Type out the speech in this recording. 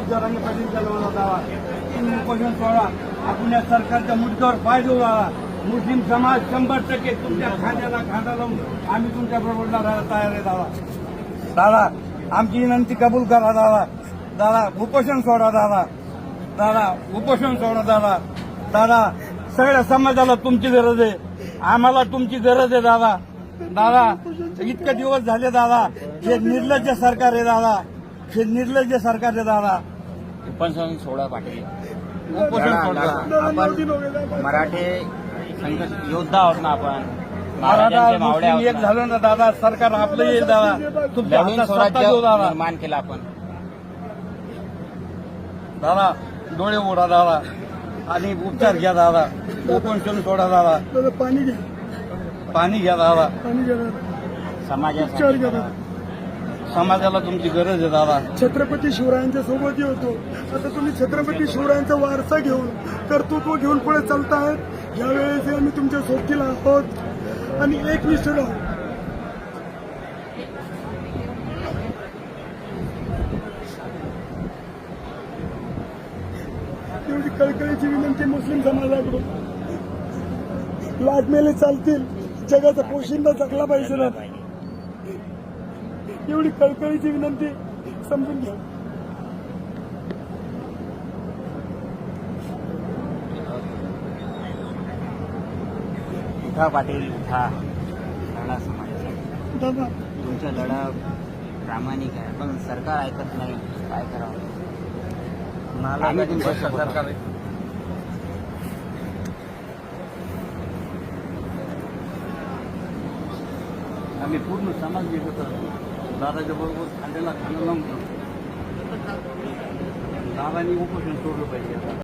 जरांगे पाटील चालवला दावा तुम्ही उपोषण सोडा. आपण या सरकारच्या मुद्द्यावर पाय देऊ राहिला. मुस्लिम समाज 100% तुमच्या खांद्याला खांदा लावून आम्ही तुमच्या बरोबर लढायला तयार आहे दादा. दादा आमची विनंती कबूल करा दादा. दादा उपोषण सोडा दादा. दादा उपोषण सोडा दादा. दादा सगळ्या समाजाला तुमची गरज आहे. आम्हाला तुमची गरज आहे दादा. दादा इतके दिवस झाले दादा. हे निर्लज्ज सरकार आहे दादा. हे निर्लज्ज सरकार आहे दादा. उपोषण सोडा पाटील. उपोषण सोडा. आपण मराठे संघर्ष योद्धा आहोत ना. आपण मराठा महाराजांचे मावळे मुस्लिम एक आहोत ना. झालं ना दादा. सरकार आपलं येईल दादा. तुमच्या लढून हातात सत्ता देऊ स्वराज्य दादा. निर्माण केलं आपण. दादा डोळे उघडा दादा आणि उपचार घ्या दादा. उपोषण सोडा दादा. पाणी घ्या, पाणी घ्या दादा. पाणी घ्या. समाजासाठी उपचार करा. समाजाला तुमची गरज आहे दादा. छत्रपती शिवरायांच्या सोबतही होतो. आता तुम्ही छत्रपती शिवरायांचा वारसा घेऊन कर्तृत्व घेऊन पुढे चालतायत. यावेळेस आम्ही तुमच्या सोबतीला आहोत आणि एकनिष्ठ राहू. एवढी कळकळीची विनंती मुस्लिम समाजाकडून. लाट मेले चालतील, जगाचा पोशिंदा जगला पाहिजे ना. एवढी कळकळीची विनंती समजून घ्या. उठा पाटील उठा. लढा समाजासाठी. दादा तुमचा लढा प्रामाणिक आहे पण सरकार ऐकत नाही. काय करावं. आम्ही तुमच्या सोबत आहोत. आम्ही पूर्ण समाज एकत्र असतो. दादाच्या बरोबर खांद्याला खांदा लावून दादानी उपोषण सोडलं पाहिजे.